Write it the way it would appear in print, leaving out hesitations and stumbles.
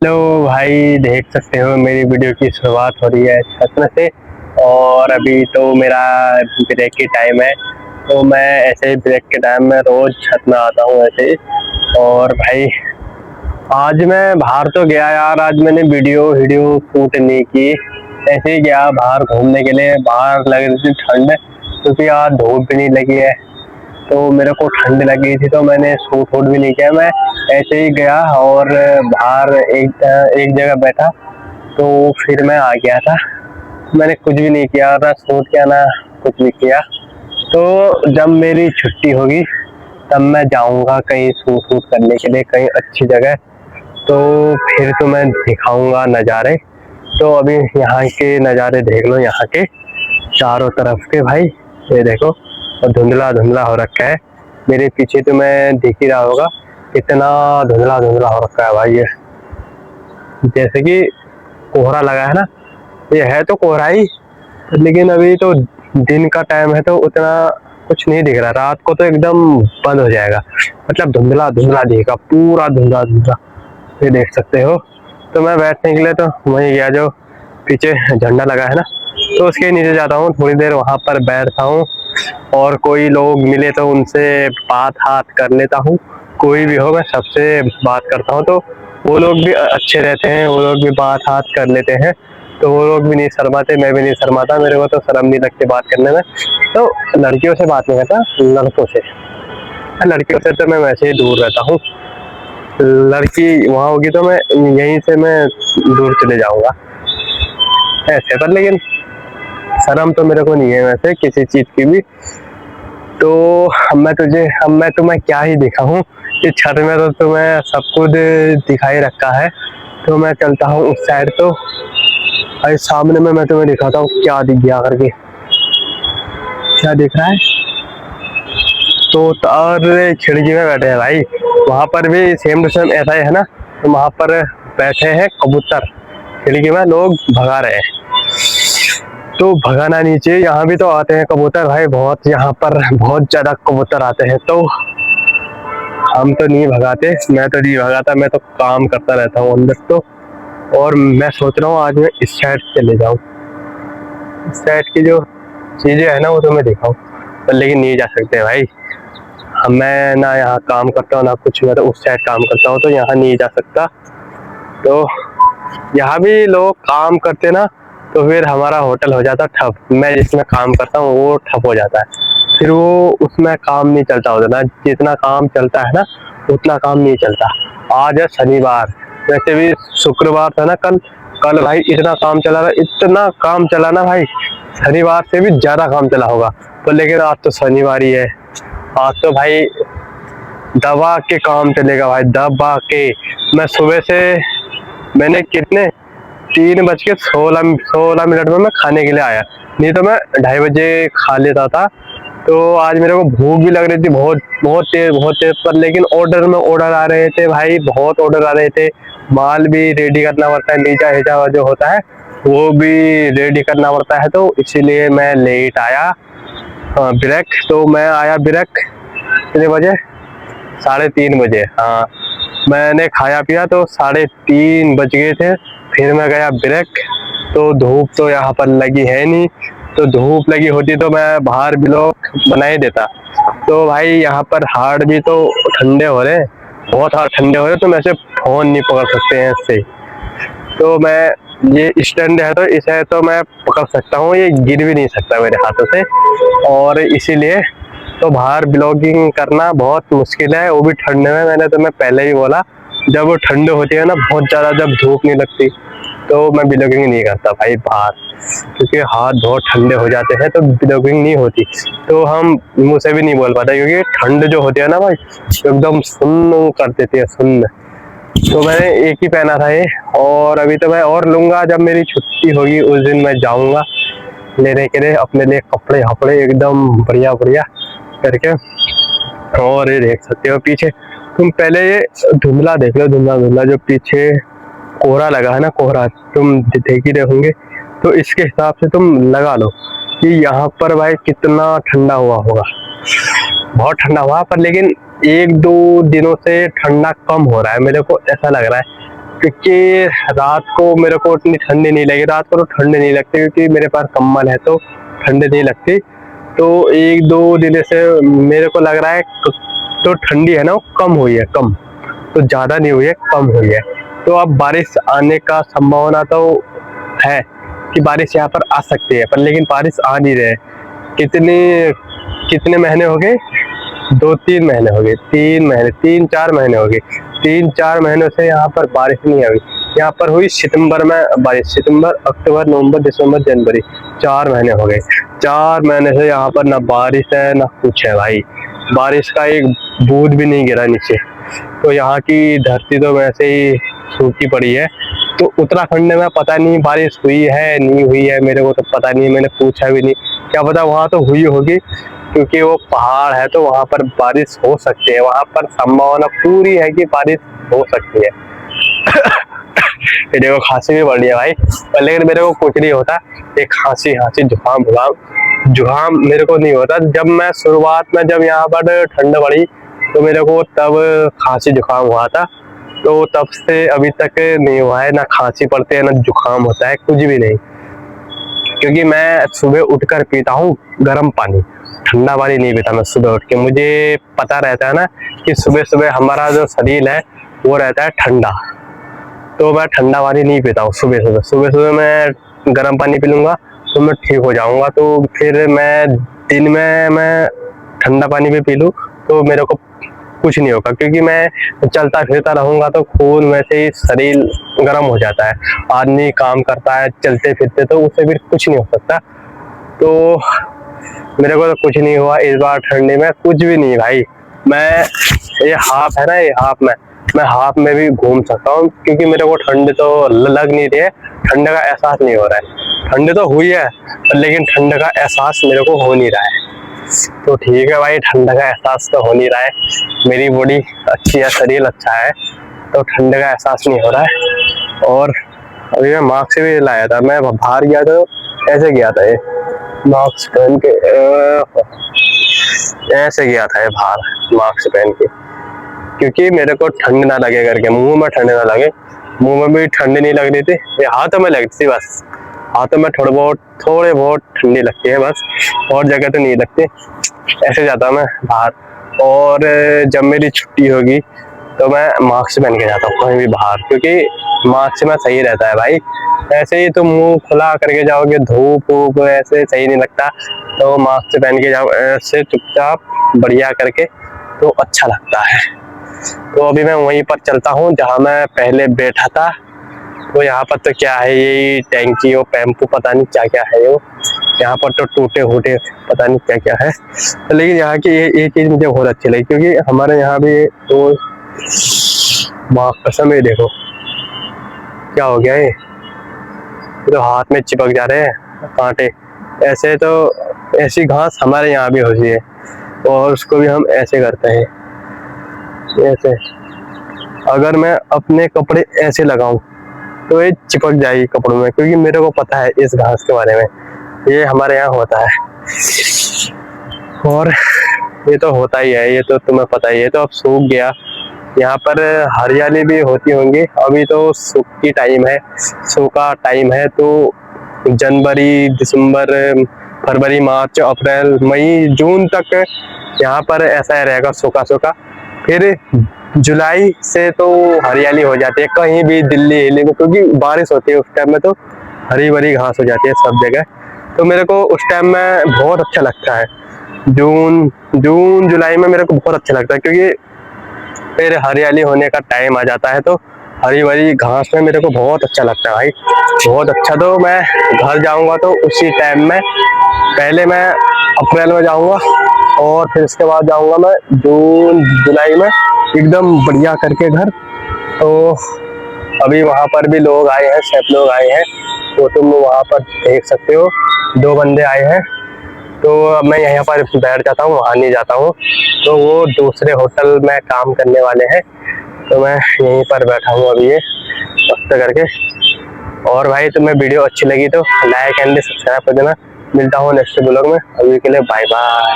Hello भाई, देख सकते हो मेरी वीडियो की शुरुआत हो रही है छत में से। और अभी तो मेरा ब्रेक की टाइम है, तो मैं ऐसे ही ब्रेक के टाइम में रोज छत में आता हूँ ऐसे ही। और भाई आज मैं बाहर तो गया यार, आज मैंने वीडियो वीडियो शूट नहीं की, ऐसे ही गया बाहर घूमने के लिए। बाहर लग रही थी ठंड, क्योंकि आज धूप भी नहीं लगी है, तो मेरे को ठंड लगी थी, तो मैंने सूट वूट भी नहीं किया। मैं ऐसे ही गया और बाहर एक जगह बैठा, तो फिर मैं आ गया था। मैंने कुछ भी नहीं किया, ना सूट किया ना कुछ भी किया। तो जब मेरी छुट्टी होगी तब मैं जाऊंगा कहीं सूट वूट करने के लिए, कहीं अच्छी जगह। तो फिर तो मैं दिखाऊंगा नज़ारे। तो अभी यहाँ के नज़ारे देख लो, यहाँ के चारों तरफ के भाई, ये देखो। और धुंधला धुंधला हो रखा है, मेरे पीछे तो मैं दिख ही रहा होगा, इतना धुंधला धुंधला हो रखा है भाई। ये जैसे कि कोहरा लगा है ना, ये है तो कोहरा ही, लेकिन अभी तो दिन का टाइम है तो उतना कुछ नहीं दिख रहा। रात को तो एकदम बंद हो जाएगा, मतलब धुंधला धुंधला दिखेगा, पूरा धुंधला धुंधला। ये देख सकते हो। तो मैं बैठने के लिए तो वहीं गया, जो पीछे झंडा लगा है ना, तो उसके नीचे जाता हूँ, थोड़ी देर वहां पर बैठता हूँ। और कोई लोग मिले तो उनसे बात हाथ कर लेता हूँ। कोई भी हो, मैं सबसे बात करता हूँ, तो वो लोग भी अच्छे रहते हैं, वो लोग भी बात हाथ कर लेते हैं। तो वो लोग भी नहीं शर्माते, मैं भी नहीं शर्माता, मेरे को तो शर्म नहीं लगती बात करने में। तो लड़कियों से बात नहीं करता, लड़कों से। लड़कियों से तो मैं वैसे ही दूर रहता हूँ। लड़की वहाँ होगी तो मैं यहीं से मैं दूर चले जाऊंगा ऐसे। पर लेकिन शर्म तो मेरे को नहीं है वैसे किसी चीज की भी। तो अब मैं तुम्हें क्या ही दिखाऊं, इस छत में तो तुम्हें सब कुछ दिखाई रखा है। तो मैं चलता हूँ उस साइड, तो भाई सामने में मैं तुम्हें दिखाता हूँ क्या दिख गया करके। क्या दिख रहा है? तो और खिड़की में बैठे हैं भाई, वहां पर भी सेम टू सेम ऐसा ही है ना। तो वहां पर बैठे हैं कबूतर, खिड़की में लोग भगा रहे हैं। तो भगाना नीचे, यहाँ भी तो आते हैं कबूतर भाई, बहुत यहाँ पर बहुत ज्यादा कबूतर आते हैं। तो हम तो नहीं भगाते, मैं तो नहीं भगाता, मैं तो काम करता रहता हूँ अंदर तो। और मैं सोच रहा हूँ आज मैं इस साइड चले जाऊँ, इस साइड की जो चीजें है ना वो तो मैं दिखाऊँ, पर लेकिन नहीं जा सकते भाई। मैं ना यहाँ काम करता हूँ ना कुछ, मैं तो उस साइड काम करता हूँ, तो यहाँ नहीं जा सकता। तो यहाँ भी लोग काम करते ना, तो फिर हमारा होटल हो जाता ठप। मैं जिसमें काम करता हूँ वो ठप हो जाता है, फिर वो उसमें काम नहीं चलता होता ना, जितना काम चलता है ना उतना काम नहीं चलता। आज है शनिवार, वैसे भी शुक्रवार था ना कल। कल भाई इतना काम चला ना, इतना काम चला ना भाई, शनिवार से भी ज्यादा काम चला होगा। तो लेकिन आज तो शनिवार ही है, आज तो भाई दबा के काम चलेगा भाई, दबा के। मैं सुबह से मैंने कितने 3:16 में मैं खाने के लिए आया, नहीं तो मैं 2:30 खा लेता था। तो आज मेरे को भूख भी लग रही थी बहुत बहुत तेज, बहुत तेज। पर लेकिन ऑर्डर में ऑर्डर आ रहे थे भाई, बहुत ऑर्डर आ रहे थे। माल भी रेडी करना पड़ता है, नीचा हिचा जो होता है वो भी रेडी करना पड़ता है, तो इसीलिए मैं लेट आया। ब्रेक तो मैं आया, ब्रेक कितने बजे? 3:30 बजे। हाँ, मैंने खाया पिया तो 3:30 बज गए थे। फिर मैं गया ब्रेक, तो धूप तो यहाँ पर लगी है नहीं, तो धूप लगी होती तो मैं बाहर ब्लॉग बना ही देता। तो भाई यहाँ पर हार्ड भी तो ठंडे हो रहे हैं, बहुत हार्ड ठंडे हो रहे, तो मैं से फोन नहीं पकड़ सकते हैं इससे। तो मैं ये स्टैंड है तो इसे तो मैं पकड़ सकता हूँ, ये गिर भी नहीं सकता मेरे हाथों से। और इसीलिए तो बाहर ब्लॉगिंग करना बहुत मुश्किल है, वो भी ठंड में। मैंने तुम्हें पहले ही बोला, जब वो ठंड होती है ना बहुत ज्यादा, जब धूप नहीं लगती, तो मैं ब्लॉगिंग नहीं करता भाई बाहर, क्योंकि हाथ बहुत ठंडे हो जाते हैं, तो ब्लॉगिंग नहीं होती। तो हम मुँह से भी नहीं बोल पाते, क्योंकि ठंड जो होती है ना भाई एकदम सुन्न कर देती है, सुन्न। तो मैंने एक ही पहना था ये, और अभी तो मैं और लूंगा। जब मेरी छुट्टी होगी उस दिन मैं जाऊंगा लेने के लिए अपने लिए कपड़े वपड़े एकदम बढ़िया बढ़िया करके। और ये देख सकते हो पीछे तुम, पहले ये धुंधला देख लो, धुंधला धुंधला जो पीछे कोहरा लगा है ना, कोहरा तुम देख ही रहे होंगे। तो इसके हिसाब से तुम लगा लो कि यहाँ पर भाई कितना ठंडा हुआ होगा, बहुत ठंडा हुआ। पर लेकिन 1-2 दिनों से ठंडा कम हो रहा है, मेरे को ऐसा लग रहा है क्योंकि रात को मेरे को उतनी ठंडी नहीं लगी, रात को तो ठंडी नहीं लगती क्योंकि मेरे पास कंबल है तो ठंडी नहीं लगती। तो 1-2 दिन से मेरे को लग रहा है तो ठंडी है ना वो कम हुई है, कम तो ज़्यादा नहीं हुई है, कम हुई है। तो अब बारिश आने का संभावना तो है कि बारिश यहाँ पर आ सकती है, पर लेकिन बारिश आ नहीं रहे। कितने महीने हो गए, 2-3 महीने हो गए, 3-4 महीने हो गए, 3-4 महीनों से यहाँ पर बारिश नहीं हुई। यहाँ पर हुई सितंबर में बारिश, सितंबर, अक्टूबर, नवंबर, दिसंबर, जनवरी, 4 महीने हो गए। 4 महीने से यहाँ पर ना बारिश है ना कुछ है भाई, बारिश का एक बूंद भी नहीं गिरा नीचे। तो यहाँ की धरती तो वैसे ही सूखी पड़ी है। तो उत्तराखंड में पता नहीं बारिश हुई है नहीं हुई है, मेरे को तो पता नहीं, मैंने पूछा भी नहीं, क्या पता वहाँ तो हुई होगी क्योंकि वो पहाड़ है तो वहाँ पर बारिश हो सकती है, वहाँ पर संभावना पूरी है कि बारिश हो सकती है। देखो खांसी भी बढ़ रही है भाई, पर लेकिन मेरे को कुछ नहीं होता, एक खांसी जुकाम मेरे को नहीं होता। जब मैं शुरुआत में जब यहाँ पर ठंड बढ़ी तो मेरे को तब खांसी जुकाम हुआ था, तो तब से अभी तक नहीं हुआ है, ना खांसी पड़ती है ना जुकाम होता है, कुछ भी नहीं। क्योंकि मैं सुबह उठकर पीता हूँ गर्म पानी, ठंडा पानी नहीं पीता मैं सुबह उठ के। मुझे पता रहता है ना कि सुबह सुबह हमारा जो शरीर है वो रहता है ठंडा, तो मैं ठंडा पानी नहीं पीता हूँ सुबह सुबह मैं गर्म पानी पी लूँगा तो मैं ठीक हो जाऊँगा। तो फिर मैं दिन में मैं ठंडा पानी भी पी लूँ तो मेरे को कुछ नहीं होगा, क्योंकि मैं चलता फिरता रहूँगा तो खून वैसे ही शरीर गर्म हो जाता है, आदमी काम करता है चलते फिरते तो उससे फिर कुछ नहीं हो सकता। तो मेरे को तो कुछ नहीं हुआ इस बार ठंडी में, कुछ भी नहीं भाई। मैं ये हाफ है ना, ये हाफ मैं हाफ में भी घूम सकता हूँ क्योंकि मेरे को ठंड तो लग नहीं रही है, ठंड का एहसास नहीं हो रहा है। ठंड तो हुई है लेकिन ठंड का एहसास मेरे को हो नहीं रहा है। तो ठीक है भाई, ठंड का एहसास तो हो नहीं रहा है, मेरी बॉडी अच्छी है, शरीर अच्छा है, तो ठंड का एहसास नहीं हो रहा है। और अभी मैं मास्क भी लाया था, मैं बाहर गया तो ऐसे गया था, ये मास्क पहन के ऐसे गया था ये बाहर मास्क पहन के, क्योंकि मेरे को ठंड ना लगे करके, मुंह में ठंड ना लगे। मुंह में भी ठंडी नहीं लग रही थी, ये हाथों में लगती थी बस, हाथों में थोड़े बहुत ठंडी लगती है बस, और जगह तो नहीं लगती। ऐसे जाता मैं बाहर, और जब मेरी छुट्टी होगी तो मैं मास्क पहन के जाता हूँ कहीं भी बाहर, क्योंकि मास्क में सही रहता है भाई। ऐसे ही तो मुंह खुला करके जाओगे, धूप वूप ऐसे सही नहीं लगता, तो मास्क पहन के जाओ ऐसे चुपचाप बढ़िया करके, तो अच्छा लगता है। तो अभी मैं वहीं पर चलता हूँ जहाँ मैं पहले बैठा था। तो यहाँ पर तो क्या है, यही टैंकी और पैम्पू पता नहीं क्या क्या है वो, यहाँ पर तो टूटे फूटे पता नहीं क्या क्या है। तो लेकिन यहाँ की ये चीज़ मुझे बहुत अच्छी लगी, क्योंकि हमारे यहाँ भी तो माँ कसम, ये देखो क्या हो गया, ये तो हाथ में चिपक जा रहे हैं कांटे। ऐसे तो ऐसी घास हमारे यहाँ भी होती है और उसको भी हम ऐसे करते हैं, ऐसे। अगर मैं अपने कपड़े ऐसे लगाऊं तो ये चिपक जाएगी कपड़ों में, क्योंकि मेरे को पता है इस घास के बारे में, ये हमारे यहाँ होता है और ये तो होता ही है, ये तो तुम्हें पता ही है। तो अब सूख गया, यहाँ पर हरियाली भी होती होंगी। अभी तो सूखी टाइम है, सूखा टाइम है, तो जनवरी, दिसंबर, फरवरी, मार्च, अप्रैल, मई, जून तक यहाँ पर ऐसा रहेगा सूखा सूखा। फिर जुलाई से तो हरियाली हो जाती है कहीं भी, दिल्ली हिली में, क्योंकि बारिश होती है उस टाइम में, तो हरी भरी घास हो जाती है सब जगह। तो मेरे को उस टाइम में बहुत अच्छा लगता है, जून जुलाई में मेरे को बहुत अच्छा लगता है, क्योंकि फिर हरियाली होने का टाइम आ जाता है, तो हरी भरी घास में मेरे को बहुत अच्छा लगता है भाई, बहुत अच्छा। तो मैं घर जाऊंगा तो उसी टाइम में, पहले मैं अप्रैल में जाऊंगा और फिर इसके बाद जाऊंगा मैं जून जुलाई में एकदम बढ़िया करके घर। तो अभी वहाँ पर भी लोग आए हैं, 7 लोग आए हैं, तो तुम वहाँ पर देख सकते हो 2 बंदे आए हैं। तो अब मैं यहाँ पर बैठ जाता हूँ, वहाँ नहीं जाता हूँ, तो वो दूसरे होटल में काम करने वाले हैं, तो मैं यहीं पर बैठा हूँ अभी ये वक्त करके। और भाई तुम्हें वीडियो अच्छी लगी तो लाइक एंड सब्सक्राइब कर देना। मिलता हूँ नेक्स्ट ब्लॉग में, अभी के लिए बाय बाय।